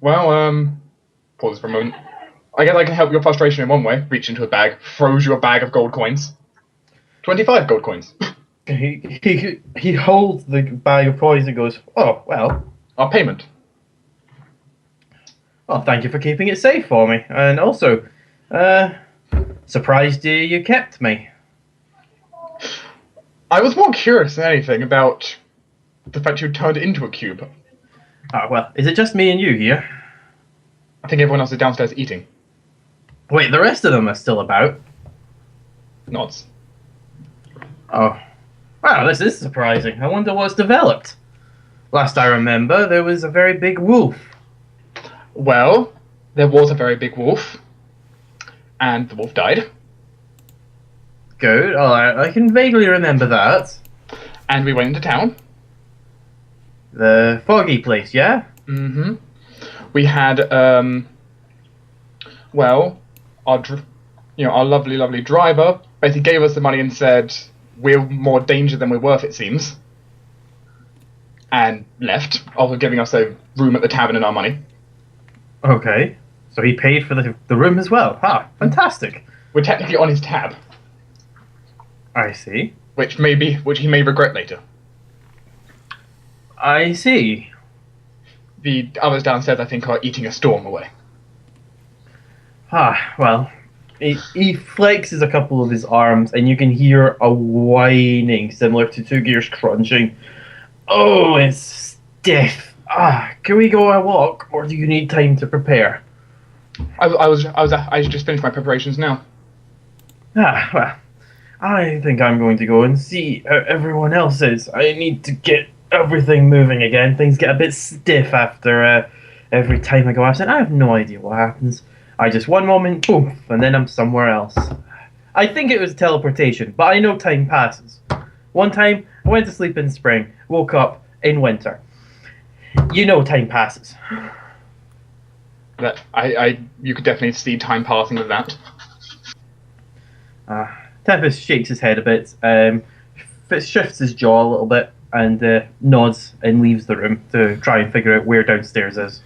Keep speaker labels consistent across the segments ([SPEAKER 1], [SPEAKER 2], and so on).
[SPEAKER 1] Well, pause for a moment. I guess I can help your frustration in one way. Reach into a bag, throws you a bag of gold coins. 25 gold coins.
[SPEAKER 2] He holds the bag of coins and goes, "Oh, well.
[SPEAKER 1] Our payment.
[SPEAKER 2] Well, thank you for keeping it safe for me. And also, surprised you kept me."
[SPEAKER 1] I was more curious than anything about the fact you turned it into a cube.
[SPEAKER 2] Ah, well, is it just me and you here?
[SPEAKER 1] I think everyone else is downstairs eating.
[SPEAKER 2] Wait, the rest of them are still about.
[SPEAKER 1] Nods.
[SPEAKER 2] Oh. Wow, this is surprising. I wonder what's developed. Last I remember, there was a very big wolf.
[SPEAKER 1] Well, there was a very big wolf, and the wolf died.
[SPEAKER 2] Good, alright, I can vaguely remember that.
[SPEAKER 1] And we went into town.
[SPEAKER 2] The foggy place, yeah?
[SPEAKER 1] Mm-hmm. We had, well, our lovely, lovely driver basically gave us the money and said, we're more danger than we're worth, it seems. And left, after giving us a room at the tavern and our money.
[SPEAKER 2] Okay, so he paid for the room as well. Ah, fantastic.
[SPEAKER 1] We're technically on his tab.
[SPEAKER 2] I see.
[SPEAKER 1] Which he may regret later.
[SPEAKER 2] I see.
[SPEAKER 1] The others downstairs, I think, are eating a storm away.
[SPEAKER 2] Ah, well, he flexes a couple of his arms, and you can hear a whining similar to two gears crunching. Oh, it's stiff. Ah, can we go a walk, or do you need time to prepare?
[SPEAKER 1] I just finished my preparations now.
[SPEAKER 2] Ah, well, I think I'm going to go and see how everyone else is. I need to get everything moving again. Things get a bit stiff after every time I go absent. I have no idea what happens. I just one moment, boom, and then I'm somewhere else. I think it was teleportation, but I know time passes. One time, I went to sleep in spring, woke up in winter. You know time passes.
[SPEAKER 1] That you could definitely see time passing with that.
[SPEAKER 2] Tempus shakes his head a bit, shifts his jaw a little bit, and nods and leaves the room to try and figure out where downstairs is.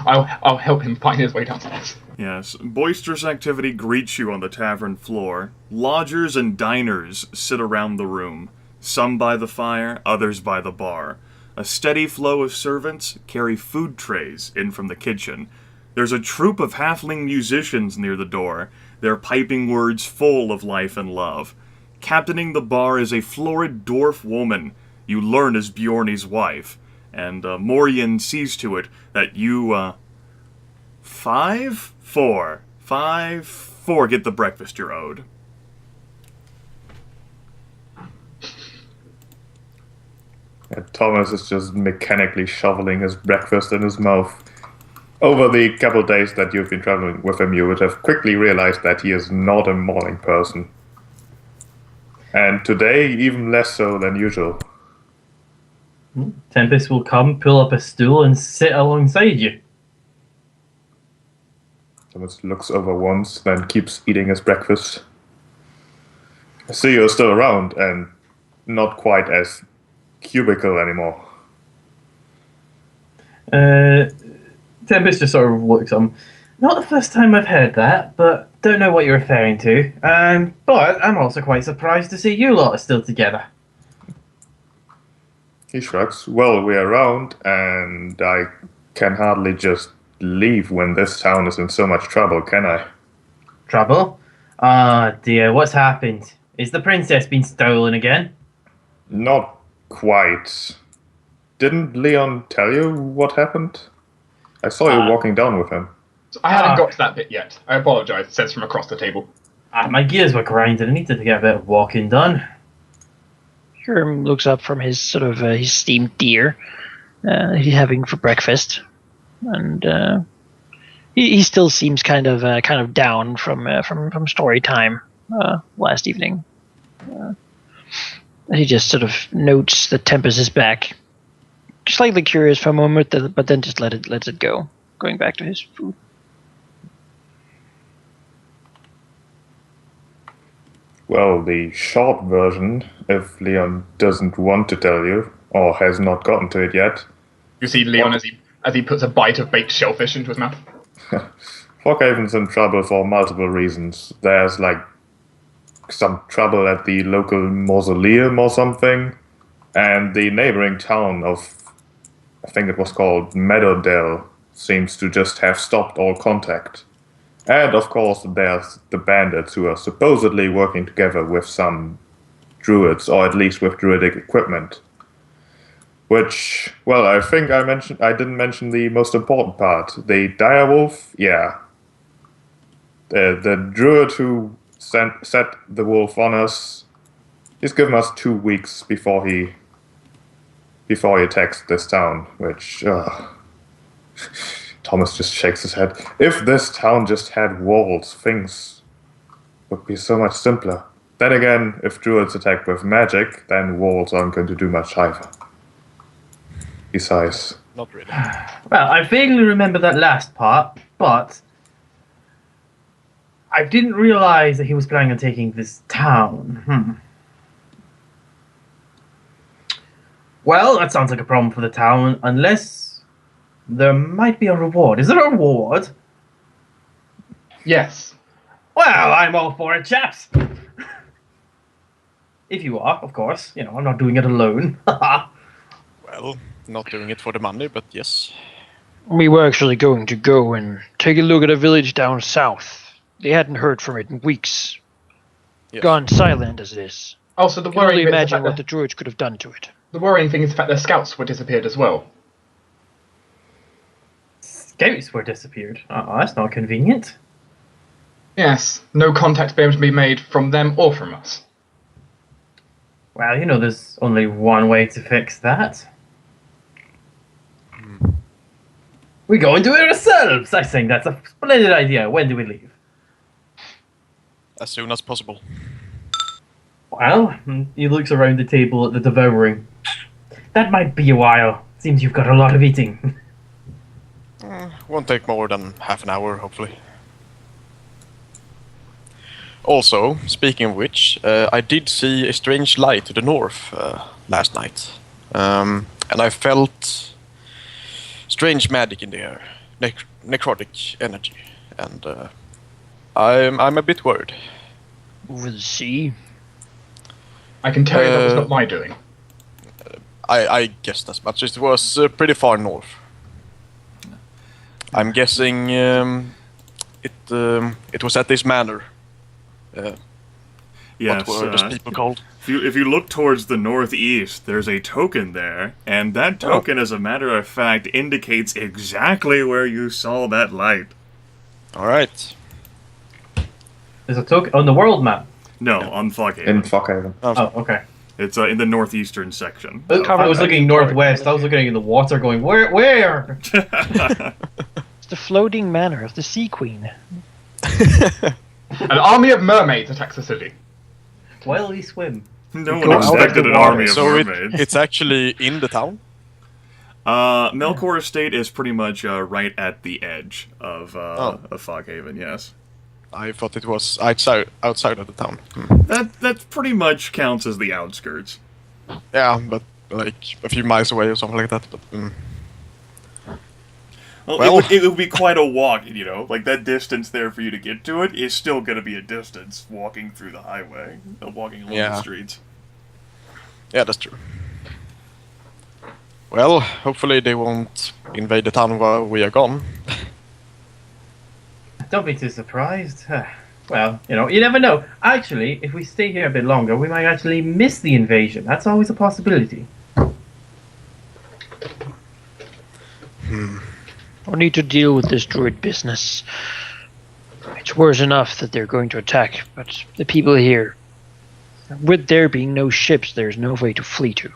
[SPEAKER 1] I'll help him find his way downstairs.
[SPEAKER 3] Yes, boisterous activity greets you on the tavern floor. Lodgers and diners sit around the room, some by the fire, others by the bar. A steady flow of servants carry food trays in from the kitchen. There's a troupe of halfling musicians near the door, their piping words full of life and love. Captaining the bar is a florid dwarf woman you learn is Bjorni's wife, and Morian sees to it that you, 5-4 get the breakfast you're owed.
[SPEAKER 4] Thomas is just mechanically shoveling his breakfast in his mouth. Over the couple days that you've been traveling with him, you would have quickly realized that he is not a morning person. And today, even less so than usual.
[SPEAKER 2] Tempus will come, pull up a stool, and sit alongside you.
[SPEAKER 4] Thomas looks over once, then keeps eating his breakfast. I see you're still around, and not quite as cubicle anymore.
[SPEAKER 2] Tempus just sort of looks at him. Not the first time I've heard that, but don't know what you're referring to. But I'm also quite surprised to see you lot are still together.
[SPEAKER 4] He shrugs. Well, we're around, and I can hardly just leave when this town is in so much trouble, can I?
[SPEAKER 2] Trouble? Ah, dear, what's happened? Is the princess been stolen again?
[SPEAKER 4] Not quite. Didn't Leon tell you what happened? I saw you walking down with him.
[SPEAKER 1] I hadn't got to that bit yet. I apologise, it says from across the table.
[SPEAKER 2] My gears were grinding. I needed to get a bit of walking done.
[SPEAKER 5] Sherm looks up from his sort of his steamed deer he's having for breakfast, and he still seems kind of down from story time last evening. He just sort of notes that Tempus is back, slightly curious for a moment, but then just lets it go, going back to his food.
[SPEAKER 4] Well, the short version, if Leon doesn't want to tell you, or has not gotten to it yet.
[SPEAKER 1] You see Leon as he as he puts a bite of baked shellfish into his mouth.
[SPEAKER 4] Foghaven's in trouble for multiple reasons. There's like some trouble at the local mausoleum or something, and the neighboring town of, I think it was called Meadowdell, seems to just have stopped all contact. And of course, there's the bandits who are supposedly working together with some druids, or at least with druidic equipment. Which, well, I think I didn't mention the most important part. The direwolf, yeah. The druid who set the wolf on us, he's given us 2 weeks before he attacks this town, which, Thomas just shakes his head. If this town just had walls, things would be so much simpler. Then again, if druids attack with magic, then walls aren't going to do much either. Besides...
[SPEAKER 6] Not really.
[SPEAKER 2] Well, I vaguely remember that last part, but I didn't realize that he was planning on taking this town. Well, that sounds like a problem for the town, unless there might be a reward. Is there a reward?
[SPEAKER 1] Yes.
[SPEAKER 2] Well, I'm all for it, chaps. If you are, of course. You know, I'm not doing it alone.
[SPEAKER 6] Well, not doing it for the money, but yes.
[SPEAKER 5] We were actually going to go and take a look at a village down south. They hadn't heard from it in weeks.
[SPEAKER 6] Yes.
[SPEAKER 5] Gone silent as it is.
[SPEAKER 1] Oh, so the
[SPEAKER 5] Can only
[SPEAKER 1] worrying bit is the
[SPEAKER 5] imagine
[SPEAKER 1] fact
[SPEAKER 5] what the
[SPEAKER 1] that,
[SPEAKER 5] druids could have done to it.
[SPEAKER 1] the worrying thing is the fact their scouts were disappeared as well.
[SPEAKER 2] Scouts were disappeared. That's not convenient.
[SPEAKER 1] Yes, no contact be able to be made from them or from us.
[SPEAKER 2] Well, you know, there's only one way to fix that. We go and do it ourselves! I think that's a splendid idea. When do we leave?
[SPEAKER 6] As soon as possible.
[SPEAKER 2] Well, he looks around the table at the Dwohurim. That might be a while. Seems you've got a lot of eating.
[SPEAKER 6] Won't take more than half an hour, hopefully. Also, speaking of which, I did see a strange light to the north last night. And I felt strange magic in the air. Necrotic energy. And I'm a bit worried.
[SPEAKER 5] Over the sea?
[SPEAKER 1] I can tell you that was not my doing.
[SPEAKER 6] I guessed as much. It was pretty far north. I'm guessing it was at this manor.
[SPEAKER 3] Yes,
[SPEAKER 6] what were those people called?
[SPEAKER 3] If you look towards the northeast, there's a token there, and that token, as a matter of fact, indicates exactly where you saw that light.
[SPEAKER 6] Alright.
[SPEAKER 2] There's a token on the world map.
[SPEAKER 3] No, on Foghaven.
[SPEAKER 4] In Foghaven.
[SPEAKER 2] Oh, okay.
[SPEAKER 3] It's in the northeastern section.
[SPEAKER 2] I was looking northwest. I was looking in the water going, where?
[SPEAKER 5] It's the floating manor of the Sea Queen.
[SPEAKER 1] An army of mermaids attacks the city.
[SPEAKER 2] While we swim.
[SPEAKER 3] No
[SPEAKER 2] Go
[SPEAKER 3] one
[SPEAKER 2] out
[SPEAKER 3] expected
[SPEAKER 2] of
[SPEAKER 3] an
[SPEAKER 2] the
[SPEAKER 3] army of
[SPEAKER 6] So
[SPEAKER 3] mermaids.
[SPEAKER 6] it's actually in the town?
[SPEAKER 3] Melkor Estate is pretty much right at the edge of Foghaven, yes.
[SPEAKER 6] I thought it was outside of the town.
[SPEAKER 3] That pretty much counts as the outskirts.
[SPEAKER 6] Yeah, but like a few miles away or something like that. But
[SPEAKER 3] Well, it would be quite a walk, you know? Like, that distance there for you to get to it is still going to be a distance walking through the highway, walking along the streets.
[SPEAKER 6] yeah, that's true. Well, hopefully they won't invade the town while we are gone.
[SPEAKER 2] Don't be too surprised. Well, you know, you never know. Actually, if we stay here a bit longer, we might actually miss the invasion. That's always a possibility.
[SPEAKER 5] We need to deal with this druid business. It's worse enough that they're going to attack, but the people here, with there being no ships, there's no way to flee to.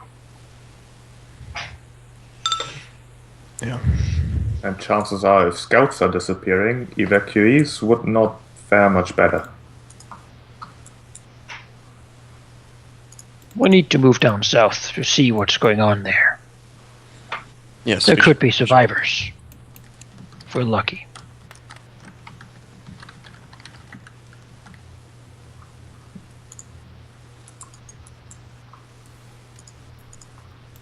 [SPEAKER 6] Yeah.
[SPEAKER 4] And chances are, if scouts are disappearing, evacuees would not fare much better.
[SPEAKER 5] We need to move down south to see what's going on there.
[SPEAKER 6] Yes.
[SPEAKER 5] There
[SPEAKER 6] we
[SPEAKER 5] could be survivors. If we're lucky.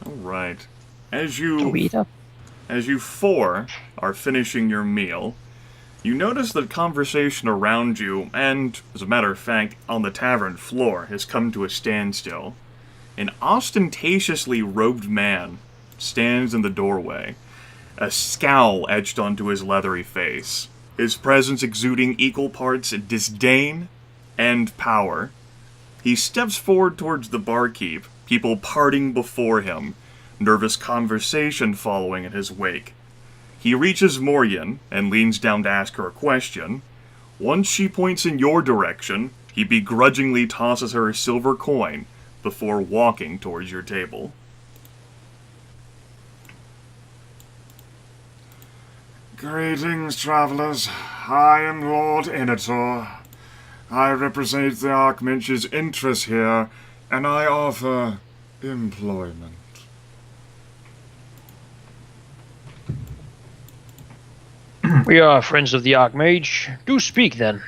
[SPEAKER 3] Alright. As
[SPEAKER 5] Can we
[SPEAKER 3] you
[SPEAKER 5] eat up?
[SPEAKER 3] as you four are finishing your meal, you notice that conversation around you, and, as a matter of fact, on the tavern floor, has come to a standstill. An ostentatiously robed man stands in the doorway, a scowl etched onto his leathery face, his presence exuding equal parts disdain and power. He steps forward towards the barkeep, people parting before him, nervous conversation following in his wake. He reaches Moryan and leans down to ask her a question. Once she points in your direction, he begrudgingly tosses her a silver coin before walking towards your table.
[SPEAKER 7] Greetings, travelers. I am Lord Initor. I represent the Archmage's interests here, and I offer employment.
[SPEAKER 5] We are friends of the Archmage. Do speak, then.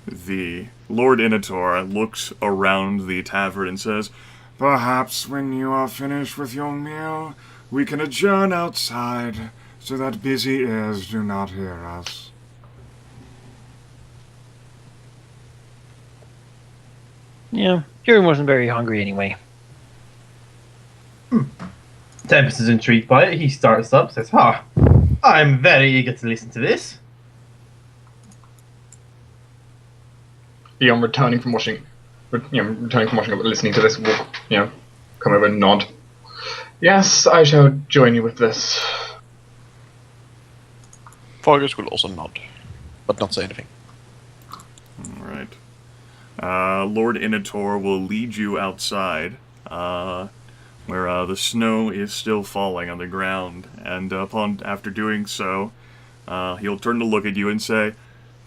[SPEAKER 3] The Lord Initor looks around the tavern and says,
[SPEAKER 7] Perhaps when you are finished with your meal, we can adjourn outside so that busy ears do not hear us.
[SPEAKER 5] Yeah, Kieran wasn't very hungry anyway.
[SPEAKER 2] Tempus is intrigued by it. He starts up, says, I'm very eager to listen to this.
[SPEAKER 1] Beyond returning from washing up, listening to this, will, come over and nod. Yes, I shall join you with this.
[SPEAKER 6] Fargus will also nod, but not say anything.
[SPEAKER 3] Alright. Lord Initor will lead you outside, where the snow is still falling on the ground, and after doing so, he'll turn to look at you and say,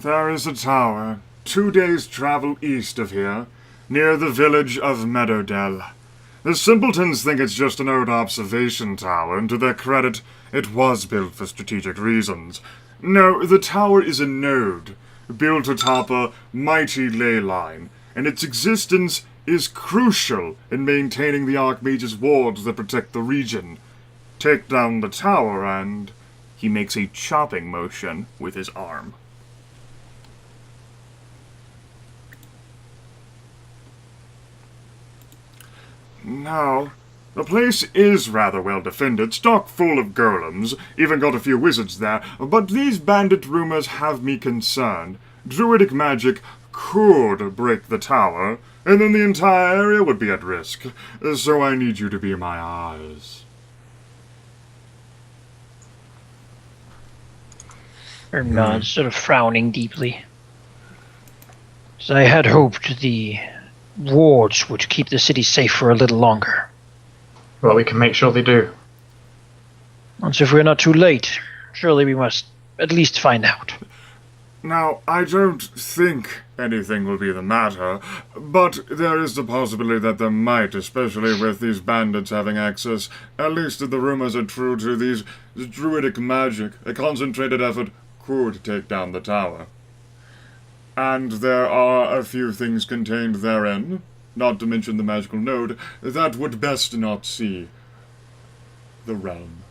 [SPEAKER 7] There is a tower, 2 days' travel east of here, near the village of Meadowdell. The simpletons think it's just an old observation tower, and to their credit, it was built for strategic reasons. No, the tower is a node, built atop a mighty ley line, and its existence is crucial in maintaining the Archmage's wards that protect the region. Take down the tower and...
[SPEAKER 3] He makes a chopping motion with his arm.
[SPEAKER 7] Now, the place is rather well defended, stock full of golems, even got a few wizards there, but these bandit rumors have me concerned. Druidic magic could break the tower, and then the entire area would be at risk, so I need you to be my eyes.
[SPEAKER 5] Nods, sort of frowning deeply. So I had hoped the wards would keep the city safe for a little longer.
[SPEAKER 1] Well, we can make sure they do.
[SPEAKER 5] And if we're not too late, surely we must at least find out.
[SPEAKER 7] Now, I don't think anything will be the matter, but there is the possibility that there might, especially with these bandits having access, at least if the rumors are true, to these druidic magic. A concentrated effort could take down the tower. And there are a few things contained therein, not to mention the magical node, that would best not see the realm.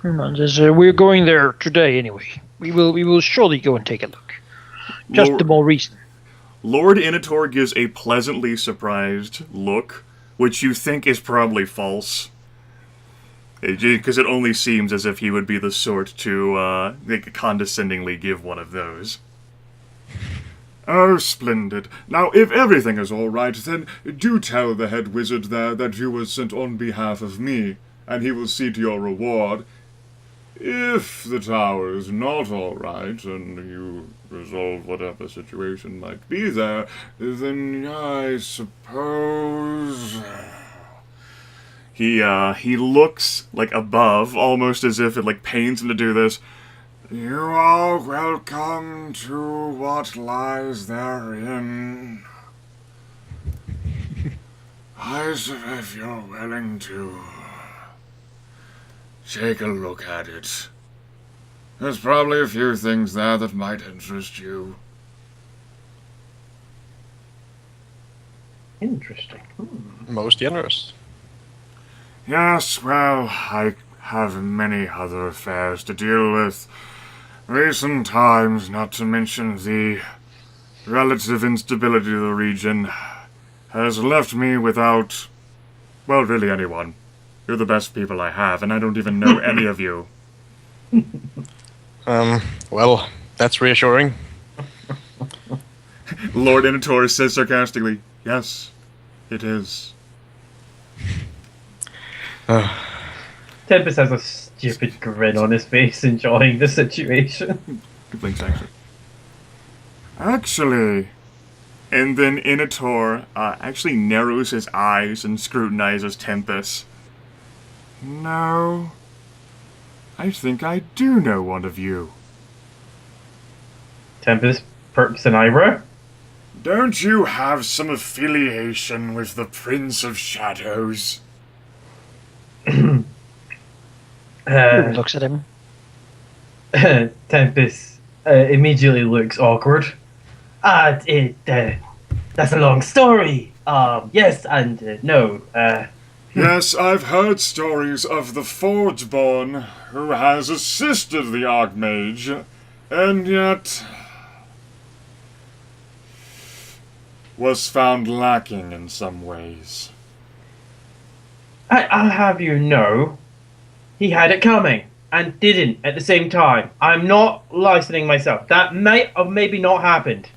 [SPEAKER 5] We're going there today anyway. We will surely go and take a look. Just the more reason.
[SPEAKER 3] Lord Initor gives a pleasantly surprised look, which you think is probably false. Because it only seems as if he would be the sort to condescendingly give one of those.
[SPEAKER 7] Oh, splendid. Now, if everything is all right, then do tell the head wizard there that you were sent on behalf of me, and he will see to your reward. If the tower is not all right, and you resolve whatever situation might be there, then I suppose...
[SPEAKER 3] He looks, above, almost as if it, pains him to do this.
[SPEAKER 7] You are welcome to what lies therein. If you're willing to take a look at it. There's probably a few things there that might interest you.
[SPEAKER 2] Interesting.
[SPEAKER 6] Most generous.
[SPEAKER 7] Yes, well, I have many other affairs to deal with. Recent times, not to mention the relative instability of the region, has left me without, well, really anyone. You're the best people I have, and I don't even know any of you.
[SPEAKER 6] Well, that's reassuring.
[SPEAKER 3] Lord Inotor says sarcastically, "Yes, it is."
[SPEAKER 2] Tempus has a stupid grin on his face, enjoying the situation.
[SPEAKER 3] He blinks actually. And then Inotor actually narrows his eyes and scrutinizes Tempus. No, I think I do know one of you.
[SPEAKER 2] Tempus perks an eyebrow.
[SPEAKER 7] Don't you have some affiliation with the Prince of Shadows?
[SPEAKER 5] Looks at him.
[SPEAKER 2] Tempus immediately looks awkward. That's a long story. Yes and no.
[SPEAKER 7] Yes, I've heard stories of the Forgeborn, who has assisted the Archmage, and yet was found lacking in some ways.
[SPEAKER 2] I'll have you know, he had it coming and didn't at the same time. I'm not licensing myself. That might have maybe not happened.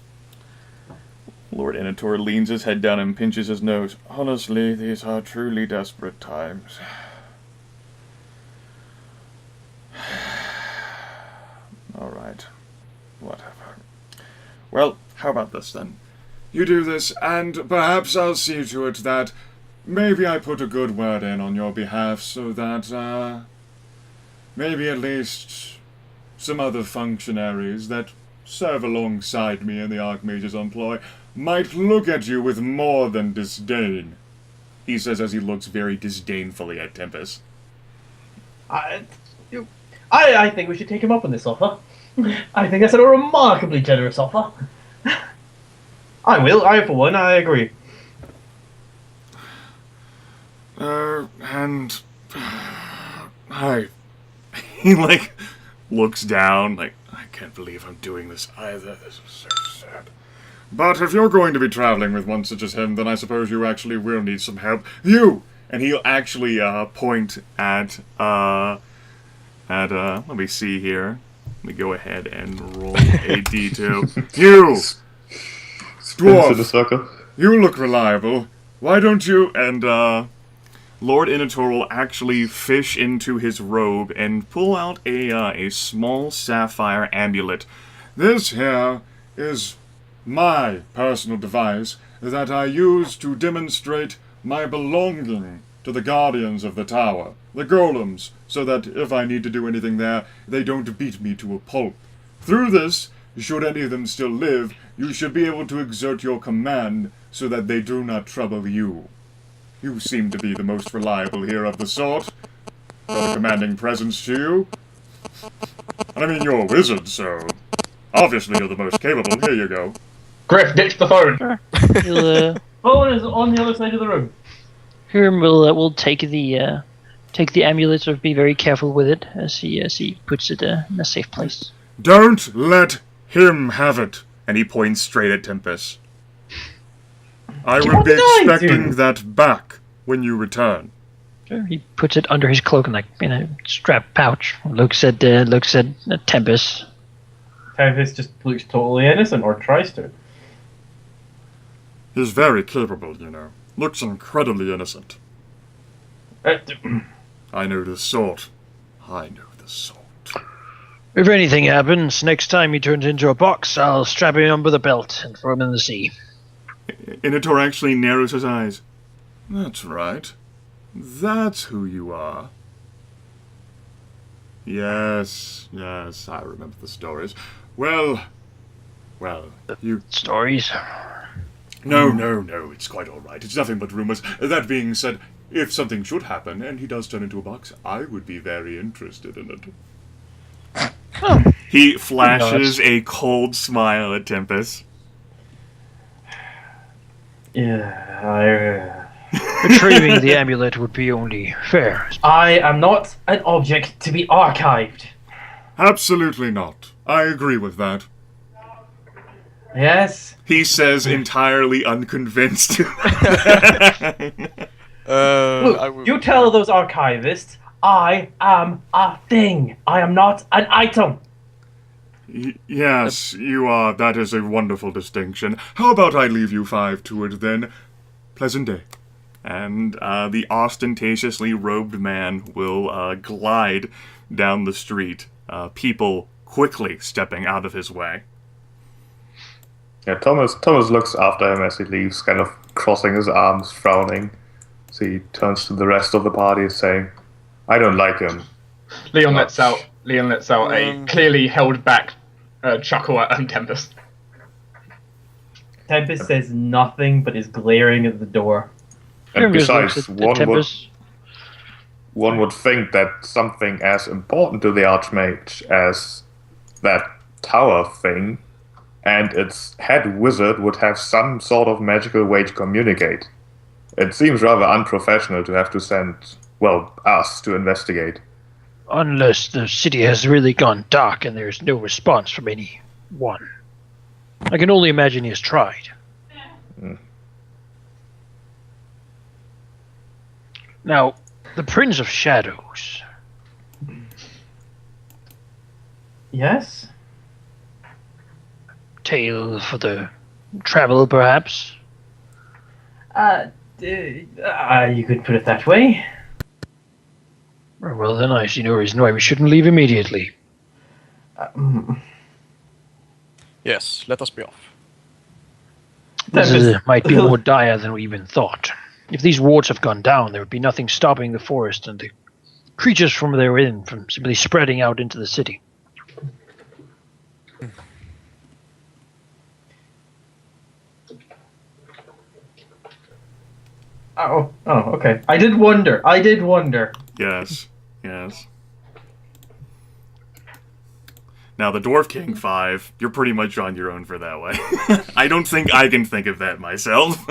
[SPEAKER 3] Lord Inotor leans his head down and pinches his nose. Honestly, these are truly desperate times. Alright. Whatever. Well, how about this then? You do this, and perhaps I'll see to it that maybe I put a good word in on your behalf so that, maybe at least some other functionaries that serve alongside me in the Archmage's employ might look at you with more than disdain, he says as he looks very disdainfully at Tempus.
[SPEAKER 2] I think we should take him up on this offer. I think that's a remarkably generous offer. I for one, I agree.
[SPEAKER 3] And he like looks down like, I can't believe I'm doing this either. This is so sad. But if you're going to be traveling with one such as him, then I suppose you actually will need some help. You! And he'll actually point at let me see here. Let me go ahead and roll a d2. You!
[SPEAKER 4] Spins in a circle.
[SPEAKER 3] You look reliable. Why don't you... And Lord Inotor will actually fish into his robe and pull out a small sapphire amulet. This here is my personal device that I use to demonstrate my belonging to the guardians of the tower, the golems, so that if I need to do anything there, they don't beat me to a pulp. Through this, should any of them still live, you should be able to exert your command so that they do not trouble you. You seem to be the most reliable here of the sort. Got a commanding presence to you. And I mean, you're a wizard, so obviously you're the most capable. Here you go.
[SPEAKER 1] Gryph, ditch the phone.
[SPEAKER 5] Sure.
[SPEAKER 2] Phone is on the other side of the room.
[SPEAKER 5] Hiram will take the amulet, or be very careful with it as he puts it in a safe place.
[SPEAKER 7] Don't let him have it.
[SPEAKER 3] And he points straight at Tempus. I will be expecting that back when you return.
[SPEAKER 5] Sure. He puts it under his cloak and like in a strap pouch. Looks at Tempus.
[SPEAKER 2] Tempus just looks totally innocent, or tries to.
[SPEAKER 7] He's very capable, you know. Looks incredibly innocent. I know the sort. I know the sort.
[SPEAKER 5] If anything happens, next time he turns into a box, I'll strap him under the belt and throw him in the sea.
[SPEAKER 3] Inotor actually narrows his eyes. That's right. That's who you are. Yes, I remember the stories. Well, you...
[SPEAKER 5] Stories?
[SPEAKER 7] No, it's quite all right. It's nothing but rumors. That being said, if something should happen, and he does turn into a box, I would be very interested in it.
[SPEAKER 3] He flashes a cold smile at Tempus.
[SPEAKER 2] Yeah,
[SPEAKER 5] Retrieving the amulet would be only fair.
[SPEAKER 2] I am not an object to be archived.
[SPEAKER 7] Absolutely not. I agree with that.
[SPEAKER 2] Yes?
[SPEAKER 3] He says, entirely unconvinced.
[SPEAKER 2] Look, you tell those archivists, I am a thing. I am not an item.
[SPEAKER 7] Yes, you are. That is a wonderful distinction. How about I leave you 5 to it then? Pleasant day.
[SPEAKER 3] And the ostentatiously robed man will glide down the street, people quickly stepping out of his way.
[SPEAKER 4] Yeah, Thomas looks after him as he leaves, kind of crossing his arms, frowning. So he turns to the rest of the party, saying, "I don't like him."
[SPEAKER 1] Leon lets out a clearly held back chuckle at Tempus.
[SPEAKER 2] Tempus says nothing but is glaring at the door.
[SPEAKER 4] And
[SPEAKER 5] Fargus
[SPEAKER 4] besides,
[SPEAKER 5] looks at Tempus.
[SPEAKER 4] one would think that something as important to the Archmage as that tower thing and its head wizard would have some sort of magical way to communicate. It seems rather unprofessional to have to send, us to investigate.
[SPEAKER 5] Unless the city has really gone dark and there's no response from anyone. I can only imagine he has tried. Now, the Prince of Shadows.
[SPEAKER 2] Yes?
[SPEAKER 5] Tale for the travel, perhaps?
[SPEAKER 2] You could put it that way.
[SPEAKER 5] Well, then I see no reason why we shouldn't leave immediately.
[SPEAKER 6] Yes, let us be off.
[SPEAKER 5] This might be more dire than we even thought. If these wards have gone down, there would be nothing stopping the forest and the creatures from therein from simply spreading out into the city.
[SPEAKER 2] Oh, okay. I did wonder.
[SPEAKER 3] Yes. Now, the Dwarf King 5, you're pretty much on your own for that way. I don't think I can think of that myself.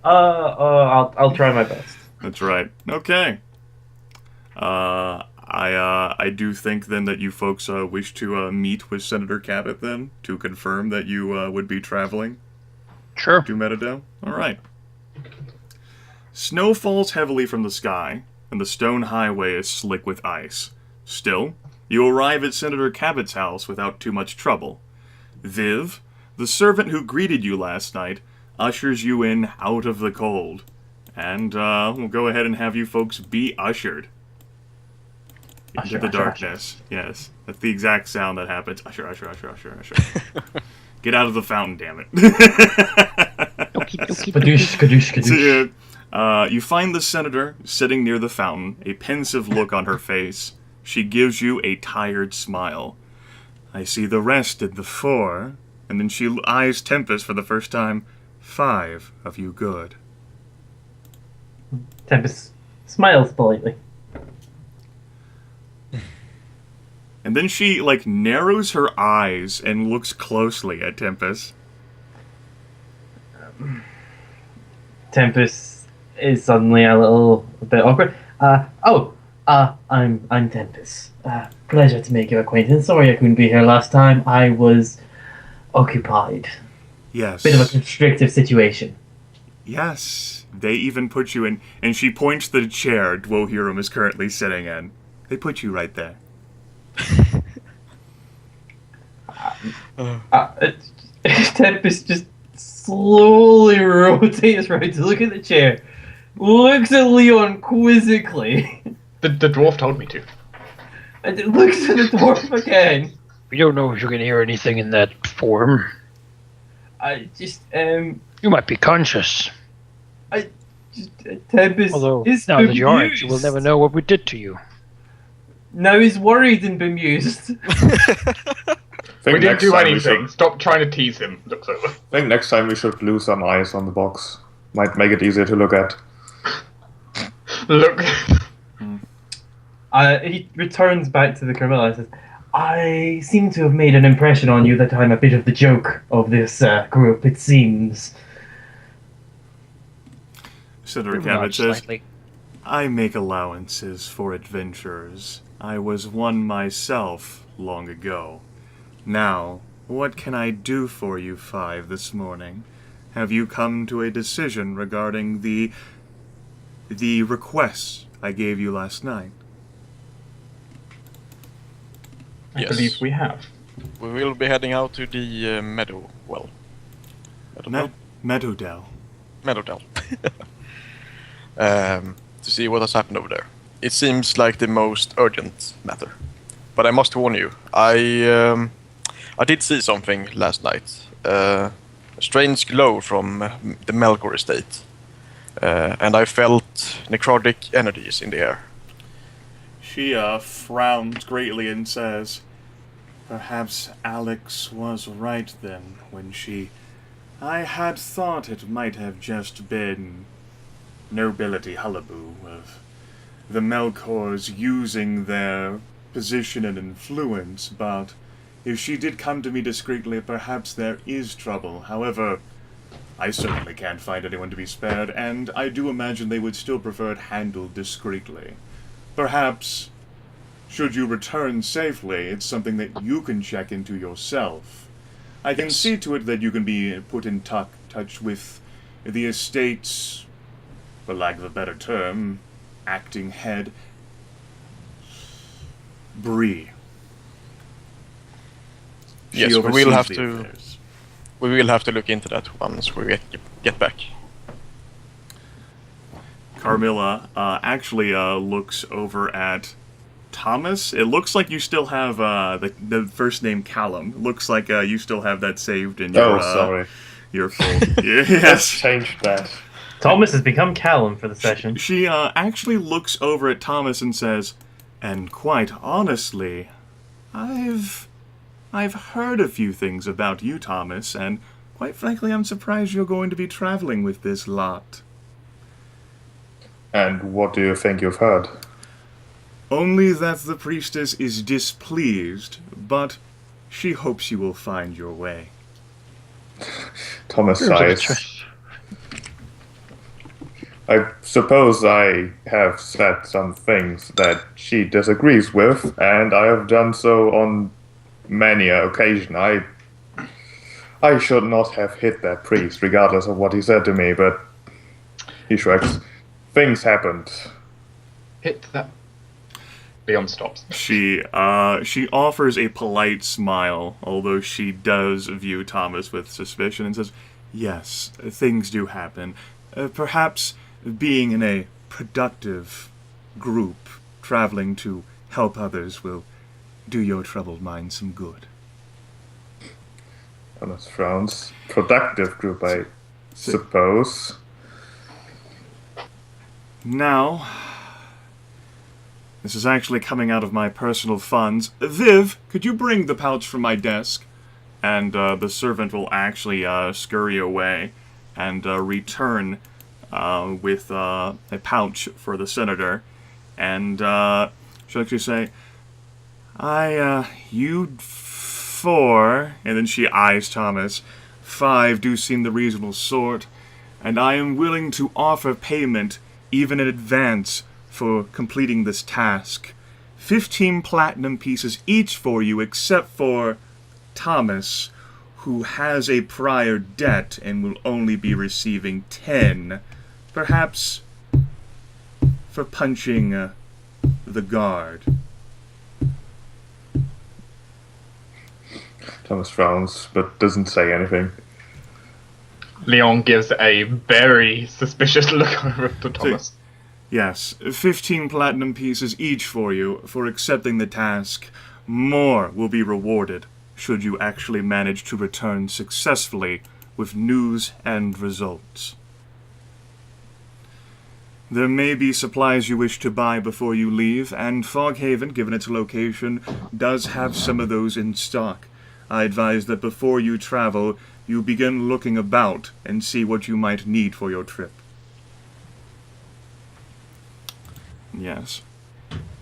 [SPEAKER 2] I'll try my best.
[SPEAKER 3] That's right. Okay. I do think then that you folks wish to meet with Senator Cabot then to confirm that you would be traveling.
[SPEAKER 5] Sure.
[SPEAKER 3] To Meadowdell. All right. Snow falls heavily from the sky, and the stone highway is slick with ice. Still, you arrive at Senator Cabot's house without too much trouble. Viv, the servant who greeted you last night, ushers you in out of the cold. And we'll go ahead and have you folks be ushered into the darkness. Yes, that's the exact sound that happens. Usher. Get out of the fountain, damn it.
[SPEAKER 2] Kadoosh.
[SPEAKER 3] You find the senator sitting near the fountain, a pensive look on her face. She gives you a tired smile. I see the rest in the 4, and then she eyes Tempus for the first time. 5 of you good.
[SPEAKER 2] Tempus smiles politely.
[SPEAKER 3] And then she, narrows her eyes and looks closely at Tempus.
[SPEAKER 2] Tempus is suddenly a bit awkward. I'm Tempus. Pleasure to make your acquaintance. Sorry I couldn't be here last time. I was occupied.
[SPEAKER 3] Yes.
[SPEAKER 2] Bit of a constrictive situation.
[SPEAKER 3] Yes. They even put you in, and she points to the chair Dwohurim is currently sitting in. They put you right there.
[SPEAKER 2] Tempus just slowly rotates right to look at the chair. Looks at Leon quizzically.
[SPEAKER 1] The dwarf told me to.
[SPEAKER 2] And it looks at the dwarf again.
[SPEAKER 5] We don't know if you can hear anything in that form. You might be conscious.
[SPEAKER 2] Tempus
[SPEAKER 5] Although,
[SPEAKER 2] is
[SPEAKER 5] now that you aren't,
[SPEAKER 2] bemused.
[SPEAKER 5] you will never know what we did to you.
[SPEAKER 2] Now he's worried and bemused.
[SPEAKER 1] We didn't do anything. Stop trying to tease him. Looks over.
[SPEAKER 4] I think next time we should glue some eyes on the box. Might make it easier to look at.
[SPEAKER 1] Look.
[SPEAKER 2] He returns back to the Carmilla and says, I seem to have made an impression on you that I'm a bit of the joke of this group, it seems.
[SPEAKER 3] Senator Cabot says, I make allowances for adventurers. I was one myself long ago. Now, what can I do for you five this morning? Have you come to a decision regarding the requests I gave you last night?
[SPEAKER 1] I believe we have.
[SPEAKER 6] We will be heading out to the Meadowdell.
[SPEAKER 3] Meadowdell.
[SPEAKER 6] Meadowdell. To see what has happened over there. It seems like the most urgent matter. But I must warn you, I did see something last night. A strange glow from the Melkor estate. And I felt necrotic energies in the air.
[SPEAKER 3] She frowns greatly and says, perhaps Alex was right then when she... I had thought it might have just been nobility hullaboo of the Melkors using their position and influence, but if she did come to me discreetly, perhaps there is trouble. However, I certainly can't find anyone to be spared, and I do imagine they would still prefer it handled discreetly. Perhaps, should you return safely, it's something that you can check into yourself. I can see to it that you can be put in touch with the estate's, for lack of a better term, acting head, Bree.
[SPEAKER 6] Yes, we will have to. We will have to look into that once we get back.
[SPEAKER 3] Carmilla actually looks over at Thomas. It looks like you still have the first name Callum. It looks like you still have that saved in your.
[SPEAKER 4] sorry.
[SPEAKER 3] Your full. Yes.
[SPEAKER 4] Change that.
[SPEAKER 2] Thomas has become Callum for the session.
[SPEAKER 3] She actually looks over at Thomas and says, "And quite honestly, I've heard a few things about you, Thomas, and quite frankly, I'm surprised you're going to be traveling with this lot."
[SPEAKER 4] And what do you think you've heard?
[SPEAKER 3] Only that the priestess is displeased, but she hopes you will find your way.
[SPEAKER 4] Thomas sighs. I suppose I have said some things that she disagrees with, and I have done so on many an occasion. I should not have hit that priest, regardless of what he said to me, but he shrugs. Things happened.
[SPEAKER 1] Hit that. Leon stops.
[SPEAKER 3] She offers a polite smile, although she does view Thomas with suspicion, and says, "Yes, things do happen. Perhaps being in a productive group, traveling to help others, will do your troubled mind some good."
[SPEAKER 4] Thomas frowns. Productive group, I suppose.
[SPEAKER 3] Now, this is actually coming out of my personal funds. Viv, could you bring the pouch from my desk? And the servant will actually scurry away and return with a pouch for the senator. And she'll actually say, you four, and then she eyes Thomas, 5 do seem the reasonable sort, and I am willing to offer payment even in advance for completing this task. 15 platinum pieces each for you, except for Thomas, who has a prior debt and will only be receiving 10. Perhaps for punching the guard.
[SPEAKER 4] Thomas frowns, but doesn't say anything.
[SPEAKER 1] Leon gives a very suspicious look over to Thomas.
[SPEAKER 3] Yes, 15 platinum pieces each for you for accepting the task. More will be rewarded should you actually manage to return successfully with news and results. There may be supplies you wish to buy before you leave, and Foghaven, given its location, does have some of those in stock. I advise that before you travel, you begin looking about and see what you might need for your trip. Yes.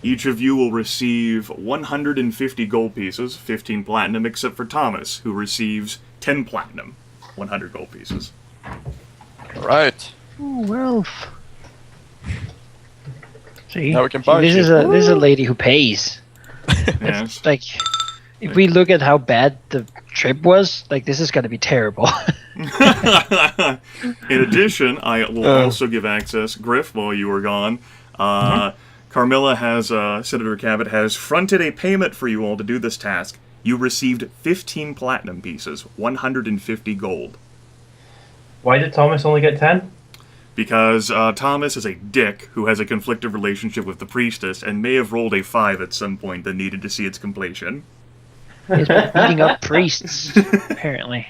[SPEAKER 3] Each of you will receive 150 gold pieces, 15 platinum, except for Thomas, who receives 10 platinum, 100 gold pieces.
[SPEAKER 6] Right.
[SPEAKER 5] Oh, wealth. See,
[SPEAKER 6] Now we can
[SPEAKER 5] See,
[SPEAKER 6] buy
[SPEAKER 5] this
[SPEAKER 6] shit.
[SPEAKER 5] is a lady who pays.
[SPEAKER 3] Yes.
[SPEAKER 5] Like, if we look at how bad the trip was, like this is gonna be terrible.
[SPEAKER 3] In addition, I will also give access, Gryph, while you were gone. Carmilla has, Senator Cabot has fronted a payment for you all to do this task. You received 15 platinum pieces, 150 gold.
[SPEAKER 2] Why did Thomas only get 10?
[SPEAKER 3] Because Thomas is a dick who has a conflicted relationship with the priestess and may have rolled a 5 at some point that needed to see its completion.
[SPEAKER 5] He's been beating up priests, apparently.